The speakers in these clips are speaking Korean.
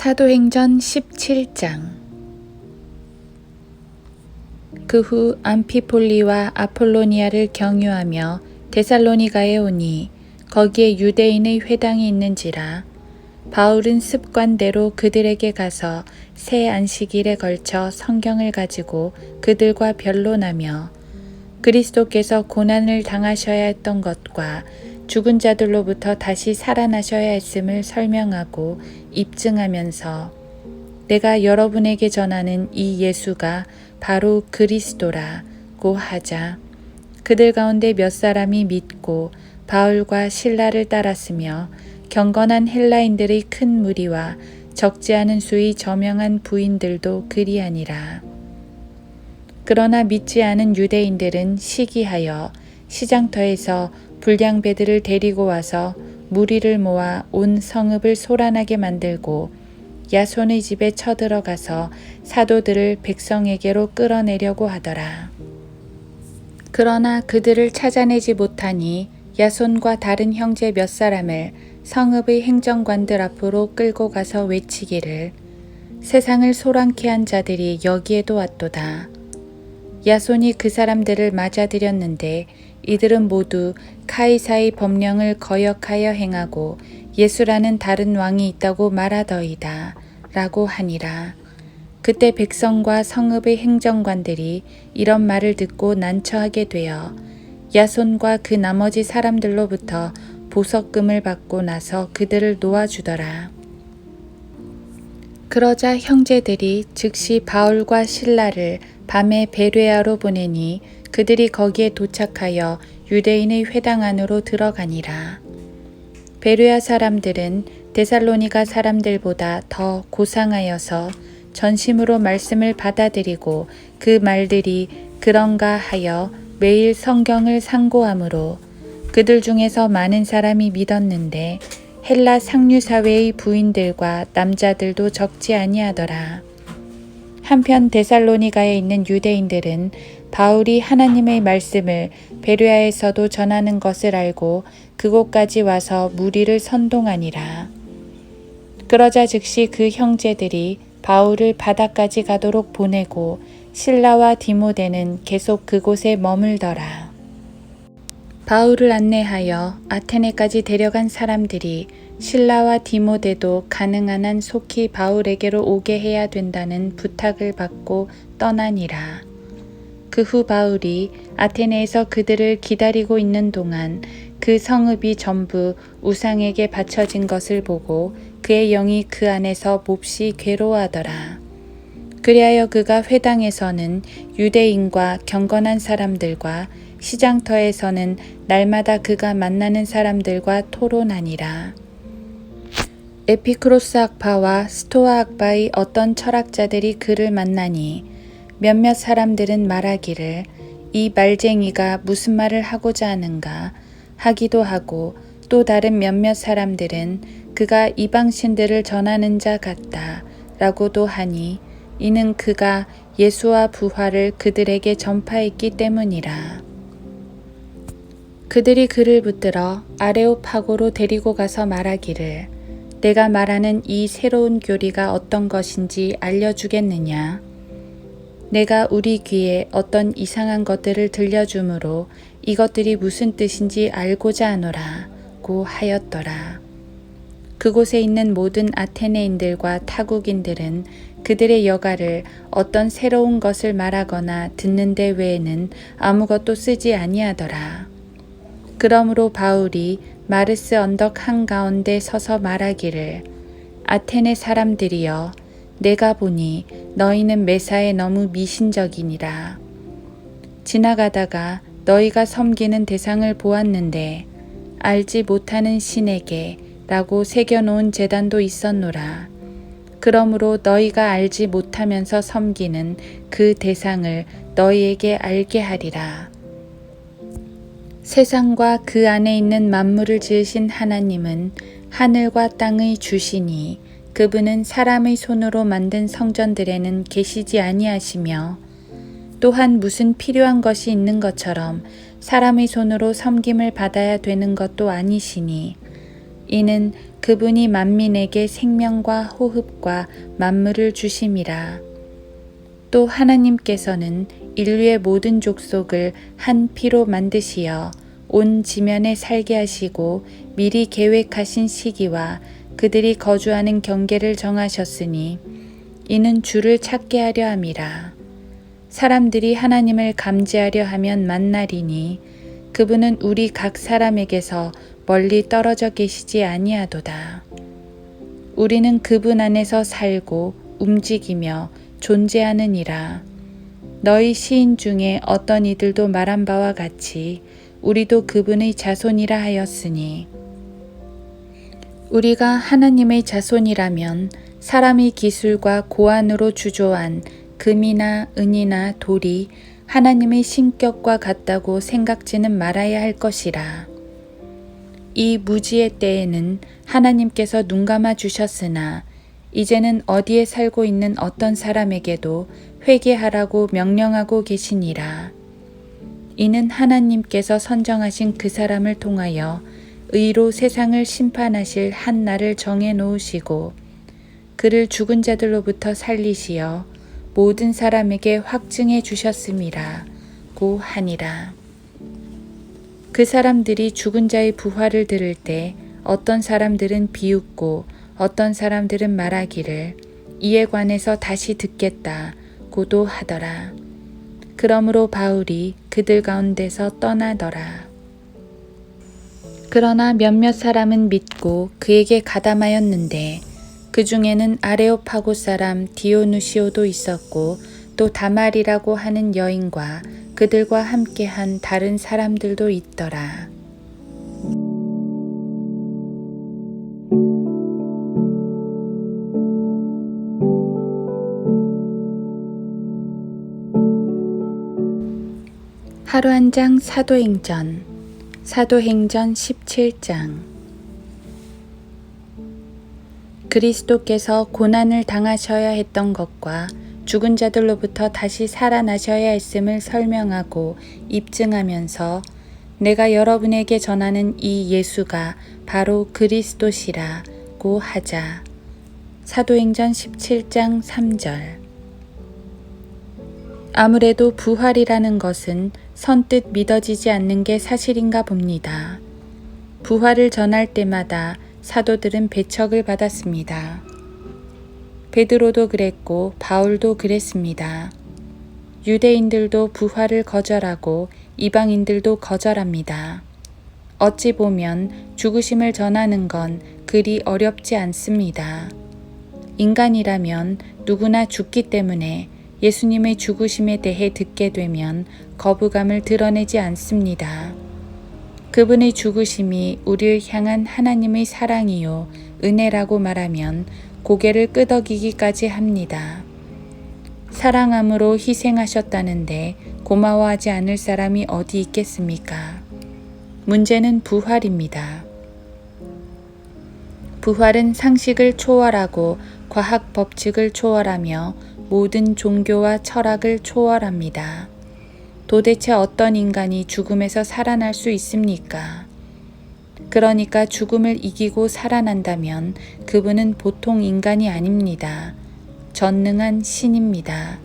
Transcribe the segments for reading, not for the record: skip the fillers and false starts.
사도행전 17장. 그 후 암피폴리와 아폴로니아를 경유하며 데살로니가에 오니 거기에 유대인의 회당이 있는지라. 바울은 습관대로 그들에게 가서 새 안식일에 걸쳐 성경을 가지고 그들과 변론하며 그리스도께서 고난을 당하셔야 했던 것과 죽은 자들로부터 다시 살아나셔야 했음을 설명하고 입증하면서 내가 여러분에게 전하는 이 예수가 바로 그리스도라고 하자 그들 가운데 몇 사람이 믿고 바울과 실라를 따랐으며 경건한 헬라인들의 큰 무리와 적지 않은 수의 저명한 부인들도 그리하니라. 그러나 믿지 않은 유대인들은 시기하여 시장터에서 불량배들을 데리고 와서 무리를 모아 온 성읍을 소란하게 만들고 야손의 집에 쳐들어가서 사도들을 백성에게로 끌어내려고 하더라. 그러나 그들을 찾아내지 못하니 야손과 다른 형제 몇 사람을 성읍의 행정관들 앞으로 끌고 가서 외치기를 세상을 소란케 한 자들이 여기에도 왔도다. 야손이 그 사람들을 맞아들였는데 이들은 모두 카이사의 법령을 거역하여 행하고 예수라는 다른 왕이 있다고 말하더이다 라고 하니라. 그때 백성과 성읍의 행정관들이 이런 말을 듣고 난처하게 되어 야손과 그 나머지 사람들로부터 보석금을 받고 나서 그들을 놓아주더라. 그러자 형제들이 즉시 바울과 실라를 밤에 베레아로 보내니 그들이 거기에 도착하여 유대인의 회당 안으로 들어가니라. 베레아 사람들은 데살로니가 사람들보다 더 고상하여서 전심으로 말씀을 받아들이고 그 말들이 그런가 하여 매일 성경을 상고하므로 그들 중에서 많은 사람이 믿었는데 헬라 상류사회의 부인들과 남자들도 적지 아니하더라. 한편 데살로니가에 있는 유대인들은 바울이 하나님의 말씀을 베레아에서도 전하는 것을 알고 그곳까지 와서 무리를 선동하니라. 그러자 즉시 그 형제들이 바울을 바다까지 가도록 보내고 실라와 디모데는 계속 그곳에 머물더라. 바울을 안내하여 아테네까지 데려간 사람들이 실라와 디모데도 가능한 한 속히 바울에게로 오게 해야 된다는 부탁을 받고 떠나니라. 그 후 바울이 아테네에서 그들을 기다리고 있는 동안 그 성읍이 전부 우상에게 바쳐진 것을 보고 그의 영이 그 안에서 몹시 괴로워하더라. 그리하여 그가 회당에서는 유대인과 경건한 사람들과 시장터에서는 날마다 그가 만나는 사람들과 토론하니라. 에피크로스 학파와 스토아 학파의 어떤 철학자들이 그를 만나니 몇몇 사람들은 말하기를 이 말쟁이가 무슨 말을 하고자 하는가 하기도 하고 또 다른 몇몇 사람들은 그가 이방신들을 전하는 자 같다 라고도 하니 이는 그가 예수와 부활을 그들에게 전파했기 때문이라. 그들이 그를 붙들어 아레오파고로 데리고 가서 말하기를 내가 말하는 이 새로운 교리가 어떤 것인지 알려주겠느냐. 내가 우리 귀에 어떤 이상한 것들을 들려주므로 이것들이 무슨 뜻인지 알고자 하노라고 하였더라. 그곳에 있는 모든 아테네인들과 타국인들은 그들의 여가를 어떤 새로운 것을 말하거나 듣는 데 외에는 아무것도 쓰지 아니하더라. 그러므로 바울이 마르스 언덕 한가운데 서서 말하기를 아테네 사람들이여 내가 보니 너희는 매사에 너무 미신적이니라. 지나가다가 너희가 섬기는 대상을 보았는데 알지 못하는 신에게 라고 새겨놓은 제단도 있었노라. 그러므로 너희가 알지 못하면서 섬기는 그 대상을 너희에게 알게 하리라. 세상과 그 안에 있는 만물을 지으신 하나님은 하늘과 땅의 주시니 그분은 사람의 손으로 만든 성전들에는 계시지 아니하시며 또한 무슨 필요한 것이 있는 것처럼 사람의 손으로 섬김을 받아야 되는 것도 아니시니 이는 그분이 만민에게 생명과 호흡과 만물을 주심이라. 또 하나님께서는 인류의 모든 족속을 한 피로 만드시어 온 지면에 살게 하시고 미리 계획하신 시기와 그들이 거주하는 경계를 정하셨으니 이는 주를 찾게 하려 함이라. 사람들이 하나님을 감지하려 하면 만나리니 그분은 우리 각 사람에게서 멀리 떨어져 계시지 아니하도다. 우리는 그분 안에서 살고 움직이며 존재하느니라. 너희 시인 중에 어떤 이들도 말한 바와 같이 우리도 그분의 자손이라 하였으니 우리가 하나님의 자손이라면 사람의 기술과 고안으로 주조한 금이나 은이나 돌이 하나님의 신격과 같다고 생각지는 말아야 할 것이라. 이 무지의 때에는 하나님께서 눈감아 주셨으나 이제는 어디에 살고 있는 어떤 사람에게도 회개하라고 명령하고 계시니라. 이는 하나님께서 선정하신 그 사람을 통하여 의로 세상을 심판하실 한 날을 정해 놓으시고 그를 죽은 자들로부터 살리시어 모든 사람에게 확증해 주셨음이라 고 하니라. 그 사람들이 죽은 자의 부활을 들을 때 어떤 사람들은 비웃고 어떤 사람들은 말하기를 이에 관해서 다시 듣겠다 고도 하더라. 그러므로 바울이 그들 가운데서 떠나더라. 그러나 몇몇 사람은 믿고 그에게 가담하였는데 그 중에는 아레오파고 사람 디오누시오도 있었고 또 다말이라고 하는 여인과 그들과 함께한 다른 사람들도 있더라. 하루 한 장 사도행전 17장. 그리스도께서 고난을 당하셔야 했던 것과 죽은 자들로부터 다시 살아나셔야 했음을 설명하고 입증하면서 내가 여러분에게 전하는 이 예수가 바로 그리스도시라고 하자. 사도행전 17장 3절. 아무래도 부활이라는 것은 선뜻 믿어지지 않는 게 사실인가 봅니다. 부활을 전할 때마다 사도들은 배척을 받았습니다. 베드로도 그랬고 바울도 그랬습니다. 유대인들도 부활을 거절하고 이방인들도 거절합니다. 어찌 보면 죽으심을 전하는 건 그리 어렵지 않습니다. 인간이라면 누구나 죽기 때문에 예수님의 죽으심에 대해 듣게 되면 거부감을 드러내지 않습니다. 그분의 죽으심이 우리를 향한 하나님의 사랑이요 은혜라고 말하면 고개를 끄덕이기까지 합니다. 사랑함으로 희생하셨다는데 고마워하지 않을 사람이 어디 있겠습니까? 문제는 부활입니다. 부활은 상식을 초월하고 과학 법칙을 초월하며 모든 종교와 철학을 초월합니다. 도대체 어떤 인간이 죽음에서 살아날 수 있습니까? 그러니까 죽음을 이기고 살아난다면 그분은 보통 인간이 아닙니다. 전능한 신입니다.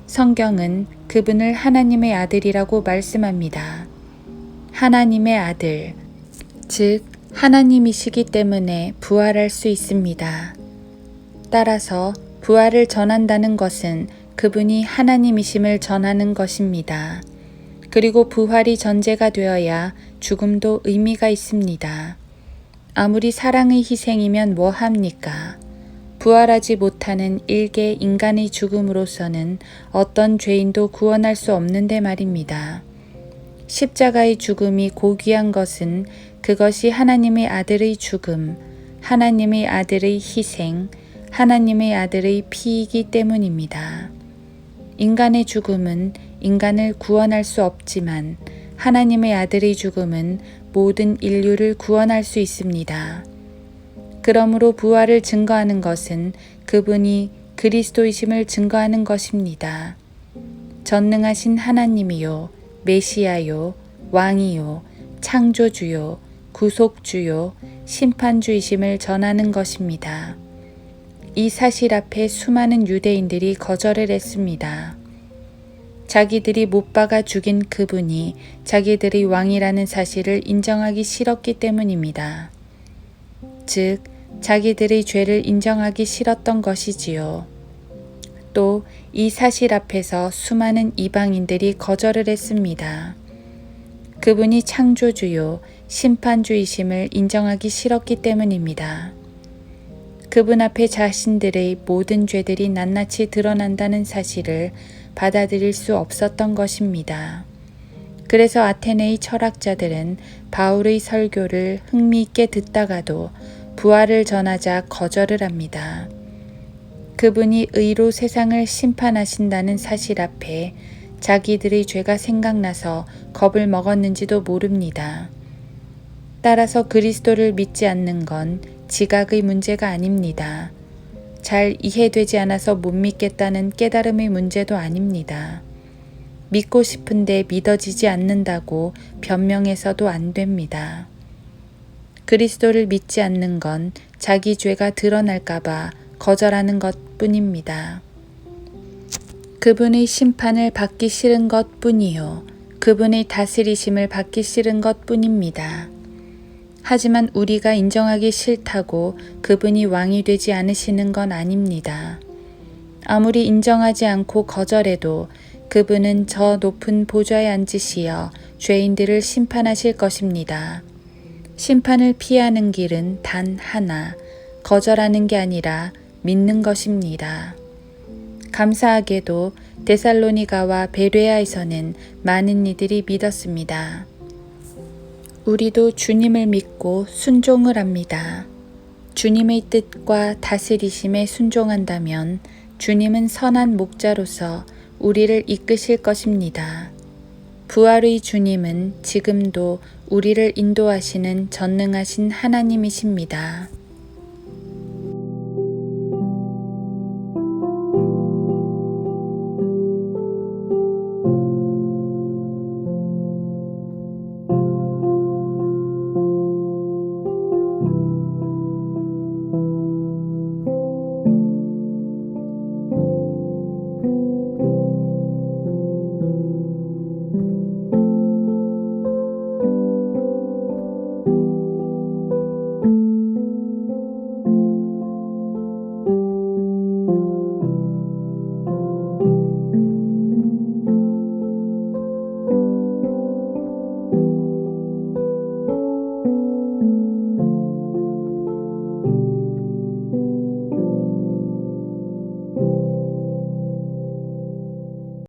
성경은 그분을 하나님의 아들이라고 말씀합니다. 하나님의 아들, 즉 하나님이시기 때문에 부활할 수 있습니다. 따라서 부활을 전한다는 것은 그분이 하나님이심을 전하는 것입니다. 그리고 부활이 전제가 되어야 죽음도 의미가 있습니다. 아무리 사랑의 희생이면 뭐 합니까? 부활하지 못하는 일개 인간의 죽음으로서는 어떤 죄인도 구원할 수 없는데 말입니다. 십자가의 죽음이 고귀한 것은 그것이 하나님의 아들의 죽음, 하나님의 아들의 희생, 하나님의 아들의 피이기 때문입니다. 인간의 죽음은 인간을 구원할 수 없지만 하나님의 아들의 죽음은 모든 인류를 구원할 수 있습니다. 그러므로 부활을 증거하는 것은 그분이 그리스도이심을 증거하는 것입니다. 전능하신 하나님이요, 메시아요, 왕이요, 창조주요, 구속주요, 심판주이심을 전하는 것입니다. 이 사실 앞에 수많은 유대인들이 거절을 했습니다. 자기들이 못 박아 죽인 그분이 자기들의 왕이라는 사실을 인정하기 싫었기 때문입니다. 즉, 자기들의 죄를 인정하기 싫었던 것이지요. 또 이 사실 앞에서 수많은 이방인들이 거절을 했습니다. 그분이 창조주요, 심판주이심을 인정하기 싫었기 때문입니다. 그분 앞에 자신들의 모든 죄들이 낱낱이 드러난다는 사실을 받아들일 수 없었던 것입니다. 그래서 아테네의 철학자들은 바울의 설교를 흥미있게 듣다가도 부활을 전하자 거절을 합니다. 그분이 의로 세상을 심판하신다는 사실 앞에 자기들의 죄가 생각나서 겁을 먹었는지도 모릅니다. 따라서 그리스도를 믿지 않는 건 지각의 문제가 아닙니다. 잘 이해되지 않아서 못 믿겠다는 깨달음의 문제도 아닙니다. 믿고 싶은데 믿어지지 않는다고 변명해서도 안 됩니다. 그리스도를 믿지 않는 건 자기 죄가 드러날까봐 거절하는 것뿐입니다. 그분의 심판을 받기 싫은 것뿐이요. 그분의 다스리심을 받기 싫은 것뿐입니다. 하지만 우리가 인정하기 싫다고 그분이 왕이 되지 않으시는 건 아닙니다. 아무리 인정하지 않고 거절해도 그분은 저 높은 보좌에 앉으시어 죄인들을 심판하실 것입니다. 심판을 피하는 길은 단 하나, 거절하는 게 아니라 믿는 것입니다. 감사하게도 데살로니가와 베레아에서는 많은 이들이 믿었습니다. 우리도 주님을 믿고 순종을 합니다. 주님의 뜻과 다스리심에 순종한다면 주님은 선한 목자로서 우리를 이끄실 것입니다. 부활의 주님은 지금도 우리를 인도하시는 전능하신 하나님이십니다.